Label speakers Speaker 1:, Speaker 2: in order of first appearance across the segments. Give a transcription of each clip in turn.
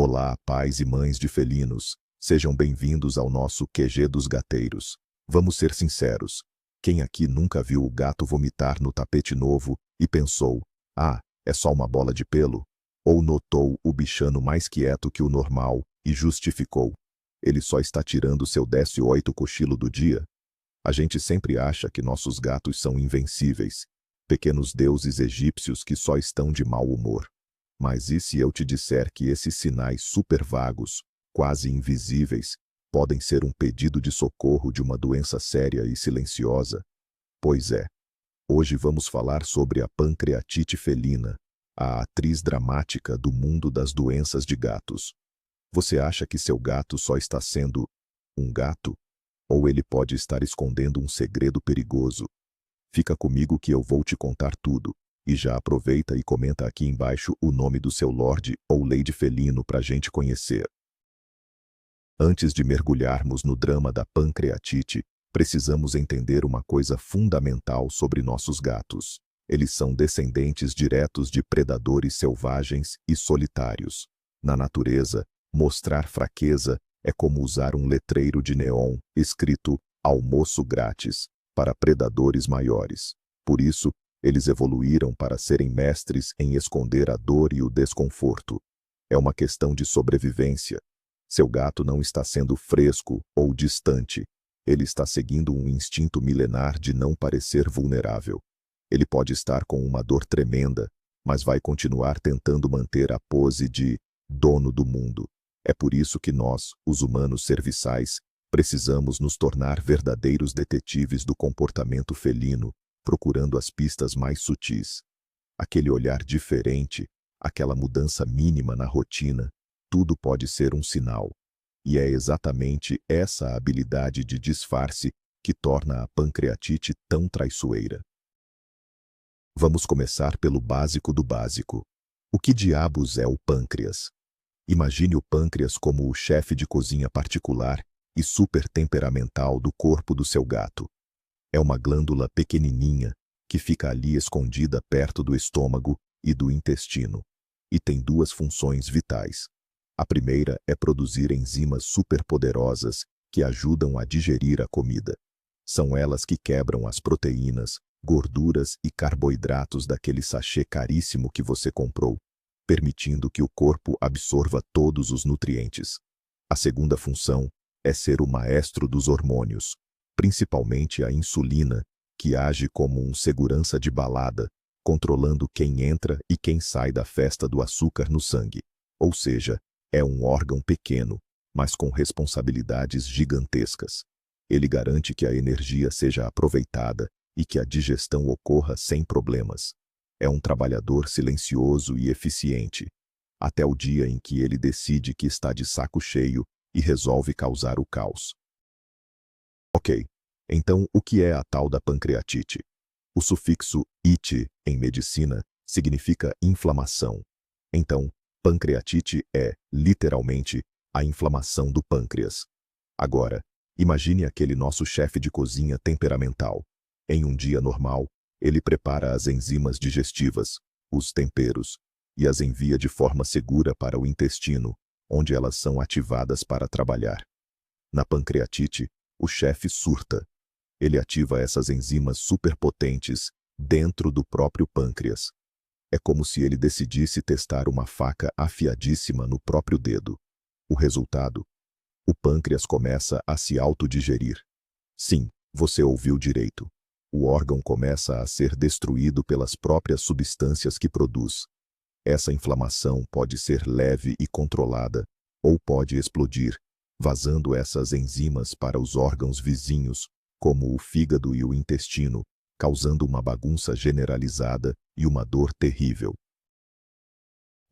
Speaker 1: Olá, pais e mães de felinos. Sejam bem-vindos ao nosso QG dos gateiros. Vamos ser sinceros. Quem aqui nunca viu o gato vomitar no tapete novo e pensou, ah, é só uma bola de pelo? Ou notou o bichano mais quieto que o normal e justificou, ele só está tirando seu 18º cochilo do dia? A gente sempre acha que nossos gatos são invencíveis, pequenos deuses egípcios que só estão de mau humor. Mas e se eu te disser que esses sinais super vagos, quase invisíveis, podem ser um pedido de socorro de uma doença séria e silenciosa? Pois é. Hoje vamos falar sobre a pancreatite felina, a atriz dramática do mundo das doenças de gatos. Você acha que seu gato só está sendo um gato? Ou ele pode estar escondendo um segredo perigoso? Fica comigo que eu vou te contar tudo. E já aproveita e comenta aqui embaixo o nome do seu Lorde ou Lady felino para a gente conhecer. Antes de mergulharmos no drama da pancreatite, precisamos entender uma coisa fundamental sobre nossos gatos. Eles são descendentes diretos de predadores selvagens e solitários. Na natureza, mostrar fraqueza é como usar um letreiro de neon escrito "almoço grátis" para predadores maiores. Por isso, eles evoluíram para serem mestres em esconder a dor e o desconforto. É uma questão de sobrevivência. Seu gato não está sendo fresco ou distante. Ele está seguindo um instinto milenar de não parecer vulnerável. Ele pode estar com uma dor tremenda, mas vai continuar tentando manter a pose de dono do mundo. É por isso que nós, os humanos serviçais, precisamos nos tornar verdadeiros detetives do comportamento felino, procurando as pistas mais sutis. Aquele olhar diferente, aquela mudança mínima na rotina, tudo pode ser um sinal. E é exatamente essa habilidade de disfarce que torna a pancreatite tão traiçoeira. Vamos começar pelo básico do básico. O que diabos é o pâncreas? Imagine o pâncreas como o chefe de cozinha particular e super temperamental do corpo do seu gato. É uma glândula pequenininha que fica ali escondida perto do estômago e do intestino. E tem duas funções vitais. A primeira é produzir enzimas superpoderosas que ajudam a digerir a comida. São elas que quebram as proteínas, gorduras e carboidratos daquele sachê caríssimo que você comprou, permitindo que o corpo absorva todos os nutrientes. A segunda função é ser o maestro dos hormônios, principalmente a insulina, que age como um segurança de balada, controlando quem entra e quem sai da festa do açúcar no sangue. Ou seja, é um órgão pequeno, mas com responsabilidades gigantescas. Ele garante que a energia seja aproveitada e que a digestão ocorra sem problemas. É um trabalhador silencioso e eficiente, até o dia em que ele decide que está de saco cheio e resolve causar o caos. Ok, então o que é a tal da pancreatite? O sufixo "ite" em medicina significa inflamação. Então, pancreatite é, literalmente, a inflamação do pâncreas. Agora, imagine aquele nosso chefe de cozinha temperamental. Em um dia normal, ele prepara as enzimas digestivas, os temperos, e as envia de forma segura para o intestino, onde elas são ativadas para trabalhar. Na pancreatite, o chefe surta. Ele ativa essas enzimas superpotentes dentro do próprio pâncreas. É como se ele decidisse testar uma faca afiadíssima no próprio dedo. O resultado? O pâncreas começa a se autodigerir. Sim, você ouviu direito. O órgão começa a ser destruído pelas próprias substâncias que produz. Essa inflamação pode ser leve e controlada, ou pode explodir, vazando essas enzimas para os órgãos vizinhos, como o fígado e o intestino, causando uma bagunça generalizada e uma dor terrível.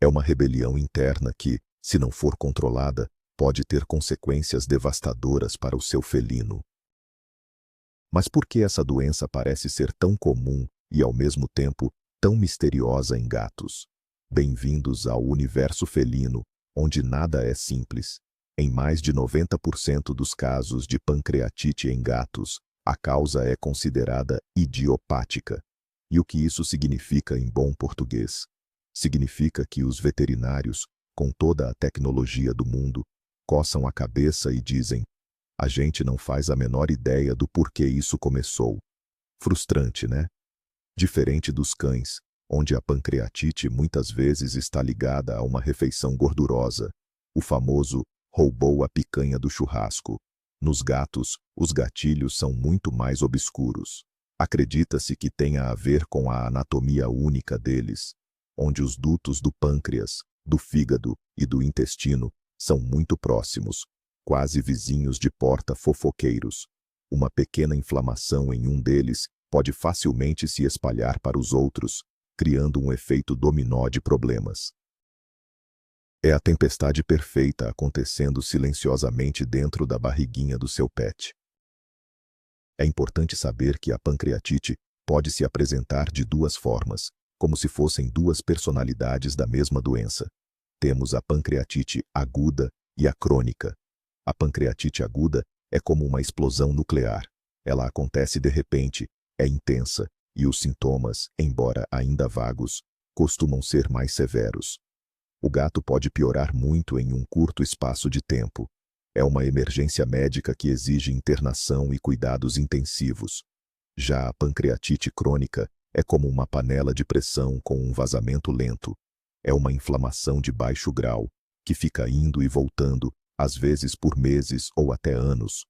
Speaker 1: É uma rebelião interna que, se não for controlada, pode ter consequências devastadoras para o seu felino. Mas por que essa doença parece ser tão comum e, ao mesmo tempo, tão misteriosa em gatos? Bem-vindos ao universo felino, onde nada é simples. Em mais de 90% dos casos de pancreatite em gatos, a causa é considerada idiopática. E o que isso significa em bom português? Significa que os veterinários, com toda a tecnologia do mundo, coçam a cabeça e dizem: a gente não faz a menor ideia do porquê isso começou. Frustrante, né? Diferente dos cães, onde a pancreatite muitas vezes está ligada a uma refeição gordurosa, o famoso roubou a picanha do churrasco. Nos gatos, os gatilhos são muito mais obscuros. Acredita-se que tenha a ver com a anatomia única deles, onde os dutos do pâncreas, do fígado e do intestino são muito próximos, quase vizinhos de porta-fofoqueiros. Uma pequena inflamação em um deles pode facilmente se espalhar para os outros, criando um efeito dominó de problemas. É a tempestade perfeita acontecendo silenciosamente dentro da barriguinha do seu pet. É importante saber que a pancreatite pode se apresentar de duas formas, como se fossem duas personalidades da mesma doença. Temos a pancreatite aguda e a crônica. A pancreatite aguda é como uma explosão nuclear. Ela acontece de repente, é intensa, e os sintomas, embora ainda vagos, costumam ser mais severos. O gato pode piorar muito em um curto espaço de tempo. É uma emergência médica que exige internação e cuidados intensivos. Já a pancreatite crônica é como uma panela de pressão com um vazamento lento. É uma inflamação de baixo grau, que fica indo e voltando, às vezes por meses ou até anos.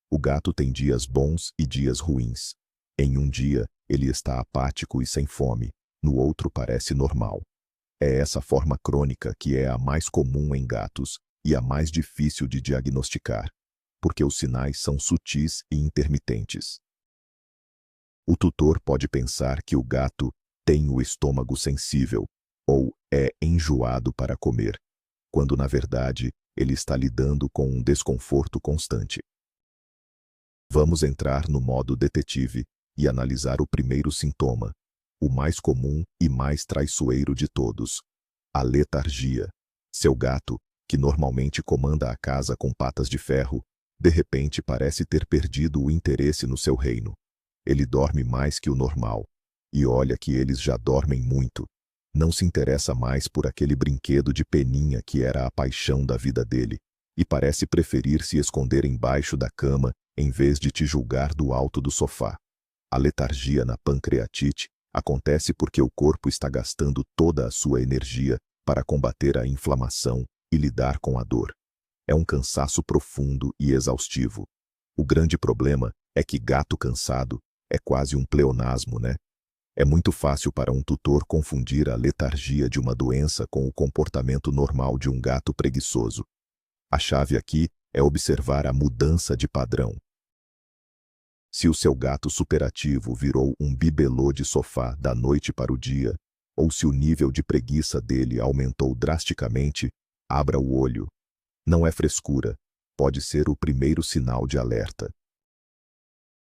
Speaker 1: O gato tem dias bons e dias ruins. Em um dia, ele está apático e sem fome, no outro parece normal. É essa forma crônica que é a mais comum em gatos e a mais difícil de diagnosticar, porque os sinais são sutis e intermitentes. O tutor pode pensar que o gato tem o estômago sensível ou é enjoado para comer, quando na verdade ele está lidando com um desconforto constante. Vamos entrar no modo detetive e analisar o primeiro sintoma, o mais comum e mais traiçoeiro de todos: a letargia. Seu gato, que normalmente comanda a casa com patas de ferro, de repente parece ter perdido o interesse no seu reino. Ele dorme mais que o normal. E olha que eles já dormem muito. Não se interessa mais por aquele brinquedo de peninha que era a paixão da vida dele, e parece preferir se esconder embaixo da cama em vez de te julgar do alto do sofá. A letargia na pancreatite acontece porque o corpo está gastando toda a sua energia para combater a inflamação e lidar com a dor. É um cansaço profundo e exaustivo. O grande problema é que gato cansado é quase um pleonasmo, né? É muito fácil para um tutor confundir a letargia de uma doença com o comportamento normal de um gato preguiçoso. A chave aqui é observar a mudança de padrão. Se o seu gato superativo virou um bibelô de sofá da noite para o dia, ou se o nível de preguiça dele aumentou drasticamente, abra o olho. Não é frescura, pode ser o primeiro sinal de alerta.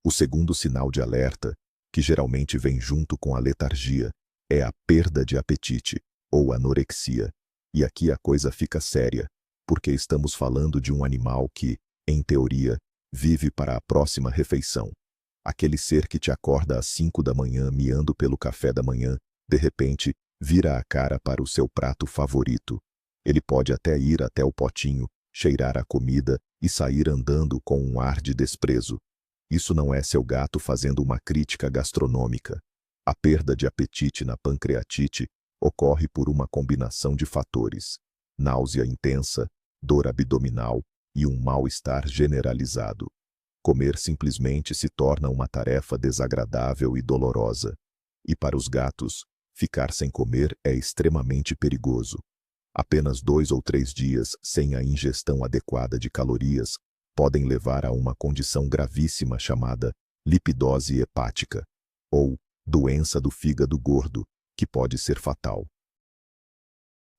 Speaker 1: O segundo sinal de alerta, que geralmente vem junto com a letargia, é a perda de apetite, ou anorexia. E aqui a coisa fica séria, porque estamos falando de um animal que, em teoria, vive para a próxima refeição. Aquele ser que te acorda às 5 da manhã miando pelo café da manhã, de repente, vira a cara para o seu prato favorito. Ele pode até ir até o potinho, cheirar a comida e sair andando com um ar de desprezo. Isso não é seu gato fazendo uma crítica gastronômica. A perda de apetite na pancreatite ocorre por uma combinação de fatores: náusea intensa, dor abdominal e um mal-estar generalizado. Comer simplesmente se torna uma tarefa desagradável e dolorosa. E para os gatos, ficar sem comer é extremamente perigoso. Apenas 2 ou 3 dias sem a ingestão adequada de calorias podem levar a uma condição gravíssima chamada lipidose hepática, ou doença do fígado gordo, que pode ser fatal.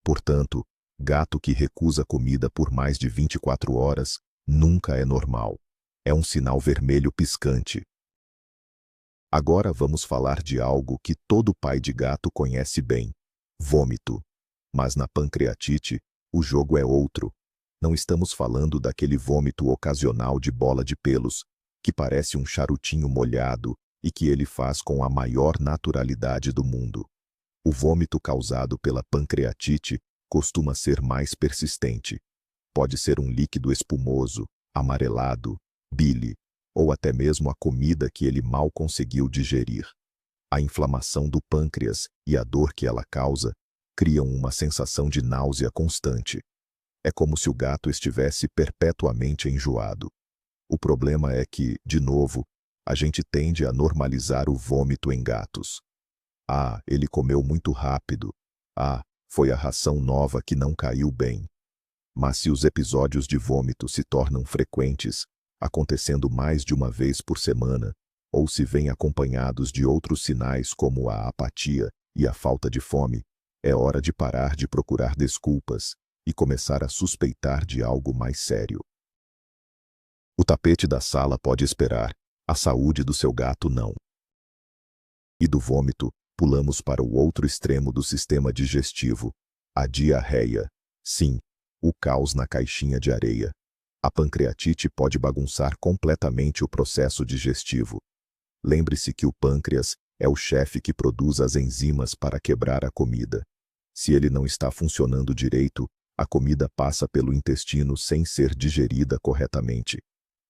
Speaker 1: Portanto, gato que recusa comida por mais de 24 horas nunca é normal. É um sinal vermelho piscante. Agora vamos falar de algo que todo pai de gato conhece bem: vômito. Mas na pancreatite, o jogo é outro. Não estamos falando daquele vômito ocasional de bola de pelos, que parece um charutinho molhado e que ele faz com a maior naturalidade do mundo. O vômito causado pela pancreatite costuma ser mais persistente. Pode ser um líquido espumoso, amarelado, bile, ou até mesmo a comida que ele mal conseguiu digerir. A inflamação do pâncreas e a dor que ela causa criam uma sensação de náusea constante. É como se o gato estivesse perpetuamente enjoado. O problema é que, de novo, a gente tende a normalizar o vômito em gatos. Ah, ele comeu muito rápido. Ah, foi a ração nova que não caiu bem. Mas se os episódios de vômito se tornam frequentes, acontecendo mais de uma vez por semana, ou se vêm acompanhados de outros sinais como a apatia e a falta de fome, é hora de parar de procurar desculpas e começar a suspeitar de algo mais sério. O tapete da sala pode esperar, a saúde do seu gato não. E do vômito, pulamos para o outro extremo do sistema digestivo, a diarreia. Sim, o caos na caixinha de areia. A pancreatite pode bagunçar completamente o processo digestivo. Lembre-se que o pâncreas é o chefe que produz as enzimas para quebrar a comida. Se ele não está funcionando direito, a comida passa pelo intestino sem ser digerida corretamente.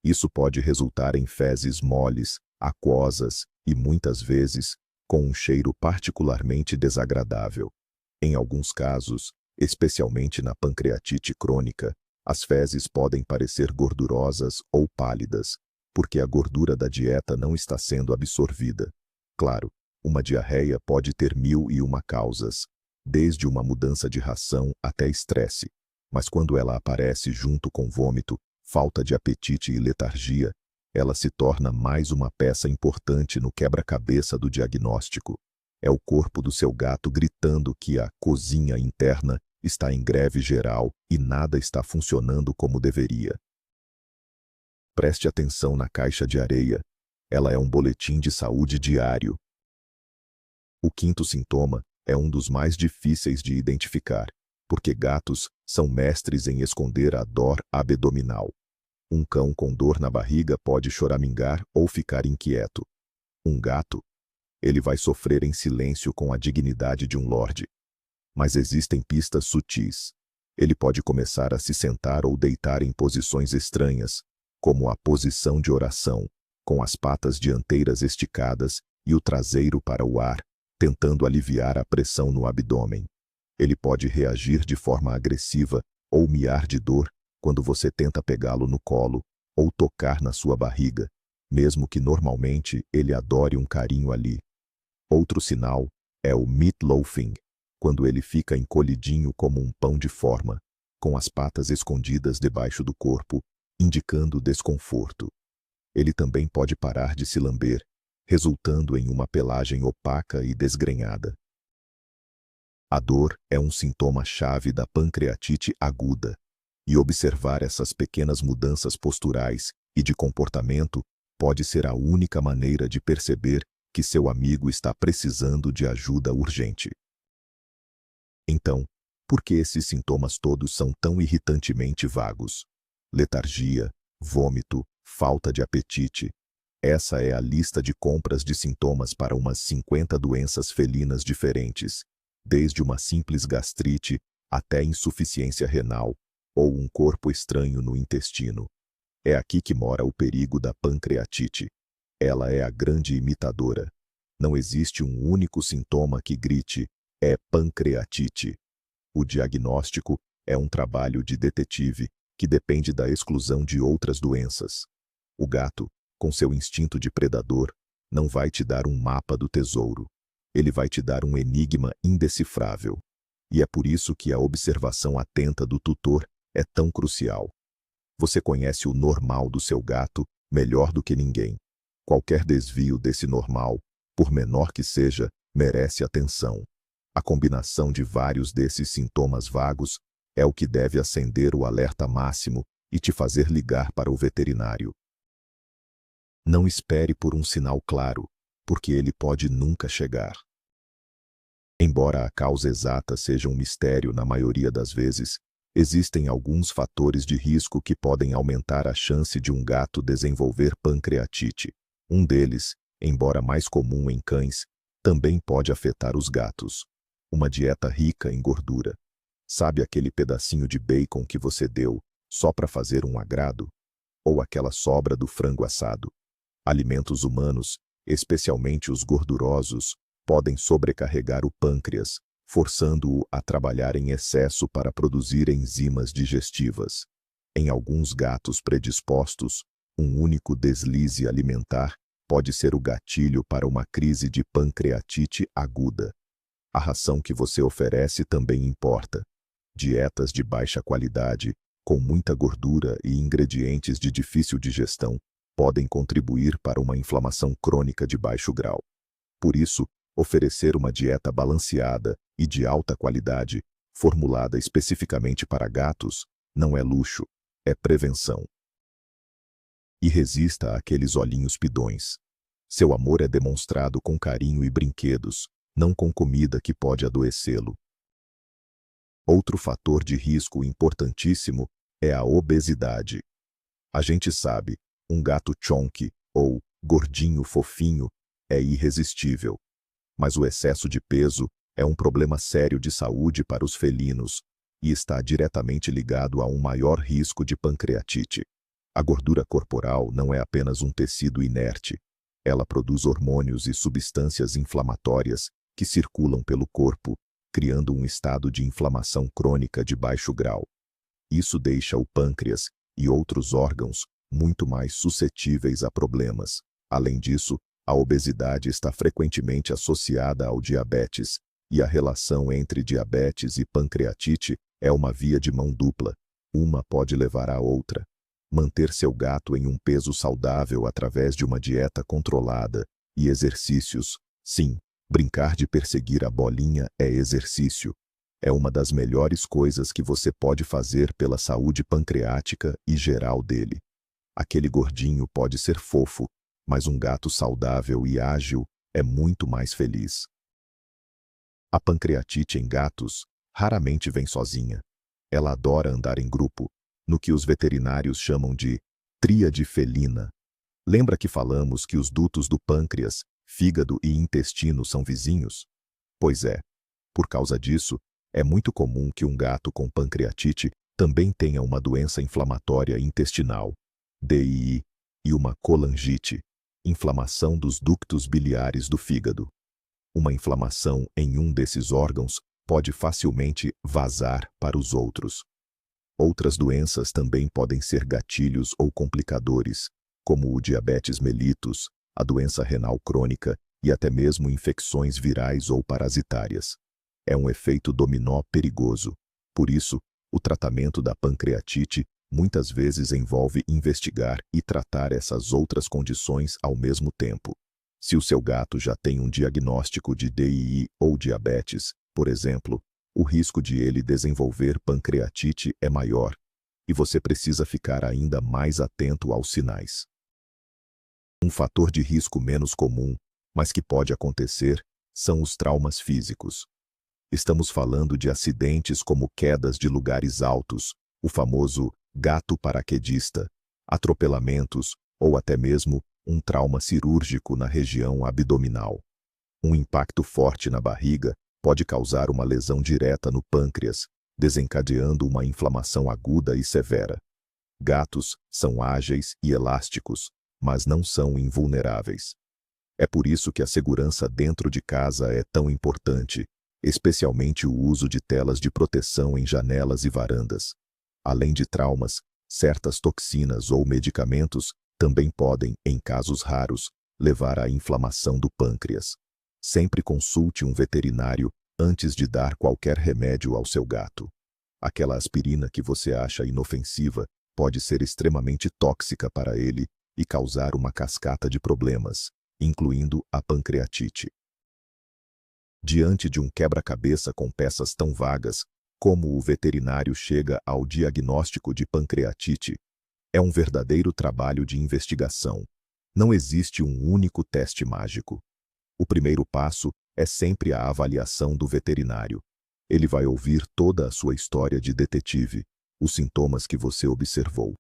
Speaker 1: Isso pode resultar em fezes moles, aquosas e, muitas vezes, com um cheiro particularmente desagradável. Em alguns casos, especialmente na pancreatite crônica, as fezes podem parecer gordurosas ou pálidas, porque a gordura da dieta não está sendo absorvida. Claro, uma diarreia pode ter 1001 causas, desde uma mudança de ração até estresse, mas quando ela aparece junto com vômito, falta de apetite e letargia, ela se torna mais uma peça importante no quebra-cabeça do diagnóstico. É o corpo do seu gato gritando que a cozinha interna está em greve geral e nada está funcionando como deveria. Preste atenção na caixa de areia. Ela é um boletim de saúde diário. O quinto sintoma é um dos mais difíceis de identificar, porque gatos são mestres em esconder a dor abdominal. Um cão com dor na barriga pode choramingar ou ficar inquieto. Um gato, ele vai sofrer em silêncio com a dignidade de um lorde. Mas existem pistas sutis. Ele pode começar a se sentar ou deitar em posições estranhas, como a posição de oração, com as patas dianteiras esticadas e o traseiro para o ar, tentando aliviar a pressão no abdômen. Ele pode reagir de forma agressiva ou miar de dor quando você tenta pegá-lo no colo ou tocar na sua barriga, mesmo que normalmente ele adore um carinho ali. Outro sinal é o meatloafing, quando ele fica encolhidinho como um pão de forma, com as patas escondidas debaixo do corpo, indicando desconforto. Ele também pode parar de se lamber, resultando em uma pelagem opaca e desgrenhada. A dor é um sintoma-chave da pancreatite aguda, e observar essas pequenas mudanças posturais e de comportamento pode ser a única maneira de perceber que seu amigo está precisando de ajuda urgente. Então, por que esses sintomas todos são tão irritantemente vagos? Letargia, vômito, falta de apetite. Essa é a lista de compras de sintomas para umas 50 doenças felinas diferentes, desde uma simples gastrite até insuficiência renal ou um corpo estranho no intestino. É aqui que mora o perigo da pancreatite. Ela é a grande imitadora. Não existe um único sintoma que grite, é pancreatite. O diagnóstico é um trabalho de detetive que depende da exclusão de outras doenças. O gato, com seu instinto de predador, não vai te dar um mapa do tesouro. Ele vai te dar um enigma indecifrável. E é por isso que a observação atenta do tutor é tão crucial. Você conhece o normal do seu gato melhor do que ninguém. Qualquer desvio desse normal, por menor que seja, merece atenção. A combinação de vários desses sintomas vagos é o que deve acender o alerta máximo e te fazer ligar para o veterinário. Não espere por um sinal claro, porque ele pode nunca chegar. Embora a causa exata seja um mistério na maioria das vezes, existem alguns fatores de risco que podem aumentar a chance de um gato desenvolver pancreatite. Um deles, embora mais comum em cães, também pode afetar os gatos. Uma dieta rica em gordura. Sabe aquele pedacinho de bacon que você deu só para fazer um agrado? Ou aquela sobra do frango assado? Alimentos humanos, especialmente os gordurosos, podem sobrecarregar o pâncreas, forçando-o a trabalhar em excesso para produzir enzimas digestivas. Em alguns gatos predispostos, um único deslize alimentar pode ser o gatilho para uma crise de pancreatite aguda. A ração que você oferece também importa. Dietas de baixa qualidade, com muita gordura e ingredientes de difícil digestão, podem contribuir para uma inflamação crônica de baixo grau. Por isso, oferecer uma dieta balanceada e de alta qualidade, formulada especificamente para gatos, não é luxo, é prevenção. E resista àqueles olhinhos pidões. Seu amor é demonstrado com carinho e brinquedos, não com comida que pode adoecê-lo. Outro fator de risco importantíssimo é a obesidade. A gente sabe, um gato chonky, ou gordinho fofinho, é irresistível. Mas o excesso de peso é um problema sério de saúde para os felinos e está diretamente ligado a um maior risco de pancreatite. A gordura corporal não é apenas um tecido inerte. Ela produz hormônios e substâncias inflamatórias que circulam pelo corpo, criando um estado de inflamação crônica de baixo grau. Isso deixa o pâncreas e outros órgãos muito mais suscetíveis a problemas. Além disso, a obesidade está frequentemente associada ao diabetes, e a relação entre diabetes e pancreatite é uma via de mão dupla. Uma pode levar à outra. Manter seu gato em um peso saudável através de uma dieta controlada e exercícios. Sim, brincar de perseguir a bolinha é exercício. É uma das melhores coisas que você pode fazer pela saúde pancreática e geral dele. Aquele gordinho pode ser fofo, mas um gato saudável e ágil é muito mais feliz. A pancreatite em gatos raramente vem sozinha. Ela adora andar em grupo, no que os veterinários chamam de tríade felina. Lembra que falamos que os dutos do pâncreas, fígado e intestino são vizinhos? Pois é. Por causa disso, é muito comum que um gato com pancreatite também tenha uma doença inflamatória intestinal, DII, e uma colangite, inflamação dos ductos biliares do fígado. Uma inflamação em um desses órgãos pode facilmente vazar para os outros. Outras doenças também podem ser gatilhos ou complicadores, como o diabetes mellitus, a doença renal crônica e até mesmo infecções virais ou parasitárias. É um efeito dominó perigoso. Por isso, o tratamento da pancreatite muitas vezes envolve investigar e tratar essas outras condições ao mesmo tempo. Se o seu gato já tem um diagnóstico de DII ou diabetes, por exemplo, o risco de ele desenvolver pancreatite é maior, e você precisa ficar ainda mais atento aos sinais. Um fator de risco menos comum, mas que pode acontecer, são os traumas físicos. Estamos falando de acidentes como quedas de lugares altos, o famoso gato paraquedista, atropelamentos ou até mesmo um trauma cirúrgico na região abdominal. Um impacto forte na barriga pode causar uma lesão direta no pâncreas, desencadeando uma inflamação aguda e severa. Gatos são ágeis e elásticos, mas não são invulneráveis. É por isso que a segurança dentro de casa é tão importante, especialmente o uso de telas de proteção em janelas e varandas. Além de traumas, certas toxinas ou medicamentos também podem, em casos raros, levar à inflamação do pâncreas. Sempre consulte um veterinário antes de dar qualquer remédio ao seu gato. Aquela aspirina que você acha inofensiva pode ser extremamente tóxica para ele e causar uma cascata de problemas, incluindo a pancreatite. Diante de um quebra-cabeça com peças tão vagas, como o veterinário chega ao diagnóstico de pancreatite? É um verdadeiro trabalho de investigação. Não existe um único teste mágico. O primeiro passo é sempre a avaliação do veterinário. Ele vai ouvir toda a sua história de detetive, os sintomas que você observou.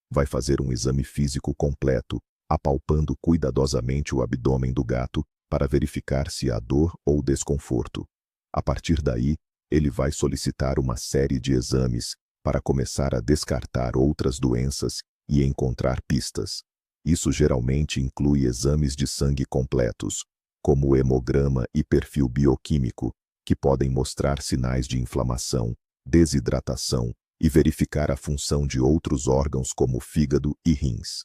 Speaker 1: Vai fazer um exame físico completo, apalpando cuidadosamente o abdômen do gato para verificar se há dor ou desconforto. A partir daí, Ele vai solicitar uma série de exames para começar a descartar outras doenças e encontrar pistas. Isso geralmente inclui exames de sangue completos, como o hemograma e perfil bioquímico, que podem mostrar sinais de inflamação, desidratação e verificar a função de outros órgãos como fígado e rins.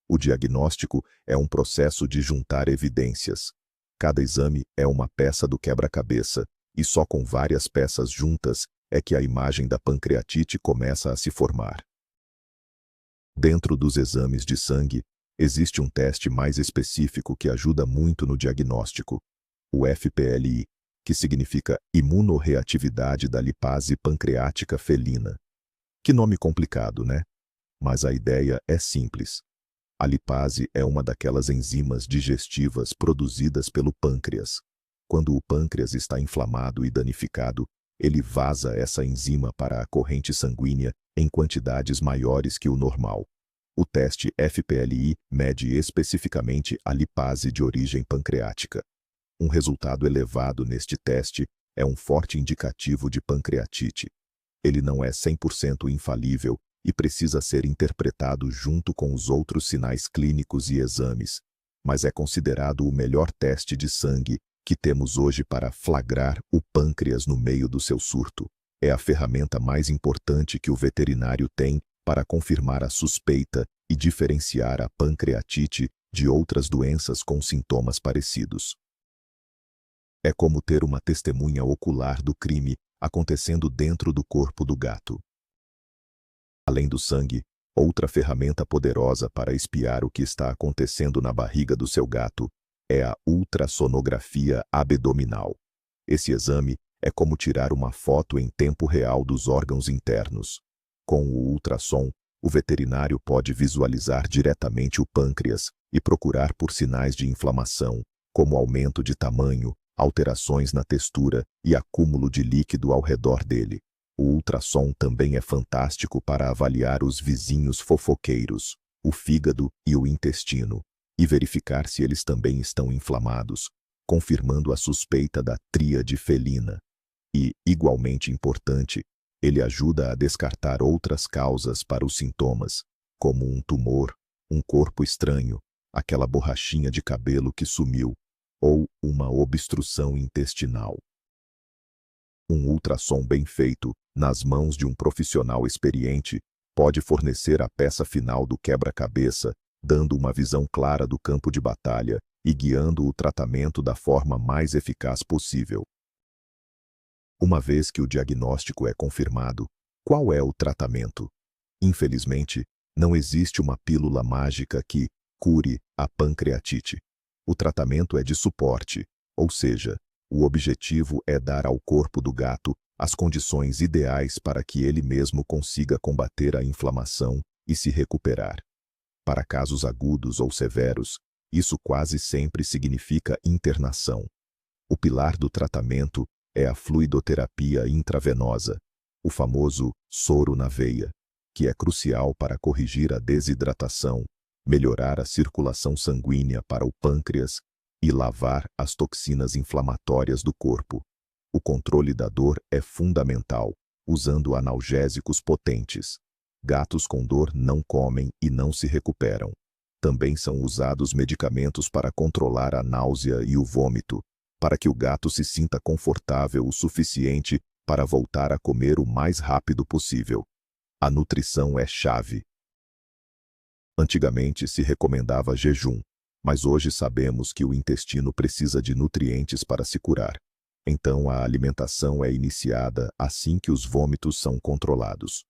Speaker 1: O diagnóstico é um processo de juntar evidências. Cada exame é uma peça do quebra-cabeça, e só com várias peças juntas é que a imagem da pancreatite começa a se formar. Dentro dos exames de sangue, existe um teste mais específico que ajuda muito no diagnóstico, o FPLI, que significa imunorreatividade da lipase pancreática felina. Que nome complicado, né? Mas a ideia é simples. A lipase é uma daquelas enzimas digestivas produzidas pelo pâncreas. Quando o pâncreas está inflamado e danificado, ele vaza essa enzima para a corrente sanguínea em quantidades maiores que o normal. O teste FPLI mede especificamente a lipase de origem pancreática. Um resultado elevado neste teste é um forte indicativo de pancreatite. Ele não é 100% infalível e precisa ser interpretado junto com os outros sinais clínicos e exames, mas é considerado o melhor teste de sangue que temos hoje para flagrar o pâncreas no meio do seu surto. É a ferramenta mais importante que o veterinário tem para confirmar a suspeita e diferenciar a pancreatite de outras doenças com sintomas parecidos. É como ter uma testemunha ocular do crime acontecendo dentro do corpo do gato. Além do sangue, outra ferramenta poderosa para espiar o que está acontecendo na barriga do seu gato é a ultrassonografia abdominal. Esse exame é como tirar uma foto em tempo real dos órgãos internos. Com o ultrassom, o veterinário pode visualizar diretamente o pâncreas e procurar por sinais de inflamação, como aumento de tamanho, alterações na textura e acúmulo de líquido ao redor dele. O ultrassom também é fantástico para avaliar os vizinhos fofoqueiros, o fígado e o intestino, e verificar se eles também estão inflamados, confirmando a suspeita da tríade felina. E, igualmente importante, ele ajuda a descartar outras causas para os sintomas, como um tumor, um corpo estranho, aquela borrachinha de cabelo que sumiu, ou uma obstrução intestinal. Um ultrassom bem feito, nas mãos de um profissional experiente, pode fornecer a peça final do quebra-cabeça, dando uma visão clara do campo de batalha e guiando o tratamento da forma mais eficaz possível. Uma vez que o diagnóstico é confirmado, qual é o tratamento? Infelizmente, não existe uma pílula mágica que cure a pancreatite. O tratamento é de suporte, ou seja, o objetivo é dar ao corpo do gato as condições ideais para que ele mesmo consiga combater a inflamação e se recuperar. Para casos agudos ou severos, isso quase sempre significa internação. O pilar do tratamento é a fluidoterapia intravenosa, o famoso soro na veia, que é crucial para corrigir a desidratação, melhorar a circulação sanguínea para o pâncreas e lavar as toxinas inflamatórias do corpo. O controle da dor é fundamental, usando analgésicos potentes. Gatos com dor não comem e não se recuperam. Também são usados medicamentos para controlar a náusea e o vômito, para que o gato se sinta confortável o suficiente para voltar a comer o mais rápido possível. A nutrição é chave. Antigamente se recomendava jejum, mas hoje sabemos que o intestino precisa de nutrientes para se curar. Então a alimentação é iniciada assim que os vômitos são controlados.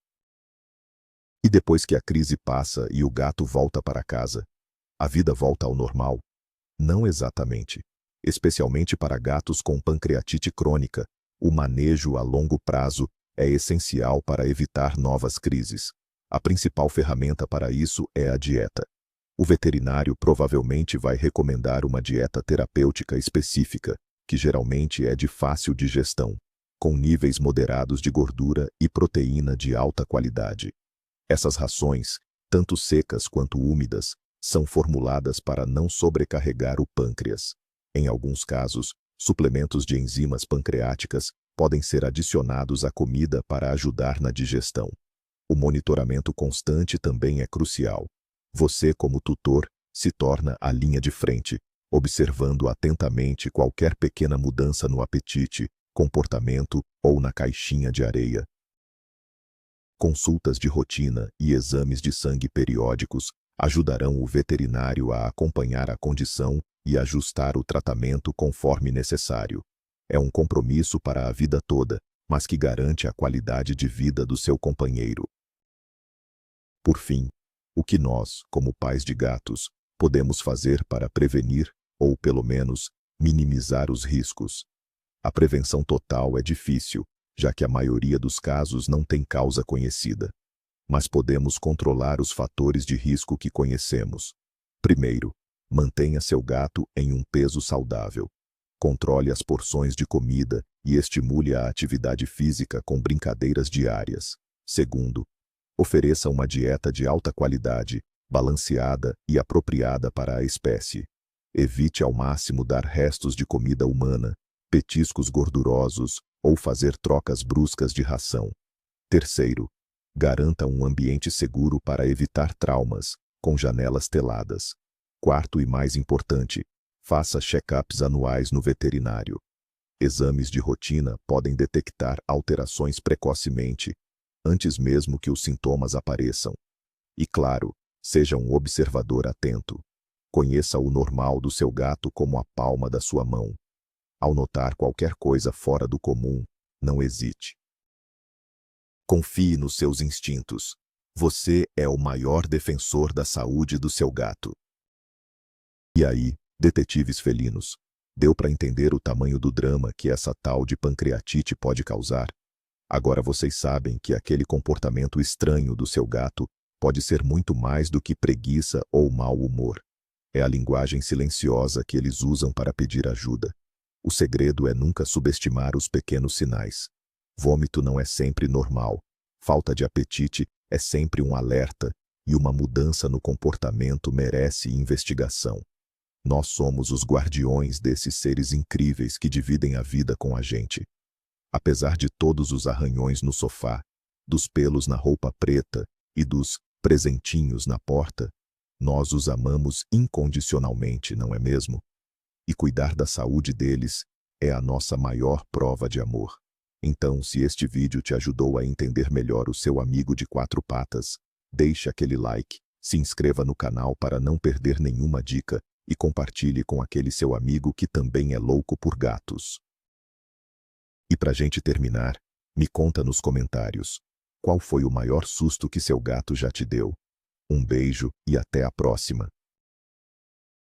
Speaker 1: E depois que a crise passa e o gato volta para casa, a vida volta ao normal? Não exatamente. Especialmente para gatos com pancreatite crônica, o manejo a longo prazo é essencial para evitar novas crises. A principal ferramenta para isso é a dieta. O veterinário provavelmente vai recomendar uma dieta terapêutica específica, que geralmente é de fácil digestão, com níveis moderados de gordura e proteína de alta qualidade. Essas rações, tanto secas quanto úmidas, são formuladas para não sobrecarregar o pâncreas. Em alguns casos, suplementos de enzimas pancreáticas podem ser adicionados à comida para ajudar na digestão. O monitoramento constante também é crucial. Você, como tutor, se torna a linha de frente, observando atentamente qualquer pequena mudança no apetite, comportamento ou na caixinha de areia. Consultas de rotina e exames de sangue periódicos ajudarão o veterinário a acompanhar a condição e ajustar o tratamento conforme necessário. É um compromisso para a vida toda, mas que garante a qualidade de vida do seu companheiro. Por fim, o que nós, como pais de gatos, podemos fazer para prevenir, ou pelo menos, minimizar os riscos? A prevenção total é difícil, já que a maioria dos casos não tem causa conhecida. Mas podemos controlar os fatores de risco que conhecemos. Primeiro, mantenha seu gato em um peso saudável. Controle as porções de comida e estimule a atividade física com brincadeiras diárias. Segundo, ofereça uma dieta de alta qualidade, balanceada e apropriada para a espécie. Evite ao máximo dar restos de comida humana, petiscos gordurosos ou fazer trocas bruscas de ração. Terceiro, garanta um ambiente seguro para evitar traumas, com janelas teladas. Quarto e mais importante, faça check-ups anuais no veterinário. Exames de rotina podem detectar alterações precocemente, antes mesmo que os sintomas apareçam. E claro, seja um observador atento. Conheça o normal do seu gato como a palma da sua mão. Ao notar qualquer coisa fora do comum, não hesite. Confie nos seus instintos. Você é o maior defensor da saúde do seu gato. E aí, detetives felinos, deu para entender o tamanho do drama que essa tal de pancreatite pode causar? Agora vocês sabem que aquele comportamento estranho do seu gato pode ser muito mais do que preguiça ou mau humor. É a linguagem silenciosa que eles usam para pedir ajuda. O segredo é nunca subestimar os pequenos sinais. Vômito não é sempre normal. Falta de apetite é sempre um alerta, e uma mudança no comportamento merece investigação. Nós somos os guardiões desses seres incríveis que dividem a vida com a gente. Apesar de todos os arranhões no sofá, dos pelos na roupa preta e dos presentinhos na porta, nós os amamos incondicionalmente, não é mesmo? E cuidar da saúde deles é a nossa maior prova de amor. Então, se este vídeo te ajudou a entender melhor o seu amigo de quatro patas, deixe aquele like, se inscreva no canal para não perder nenhuma dica e compartilhe com aquele seu amigo que também é louco por gatos. E pra gente terminar, me conta nos comentários, qual foi o maior susto que seu gato já te deu? Um beijo e até a próxima.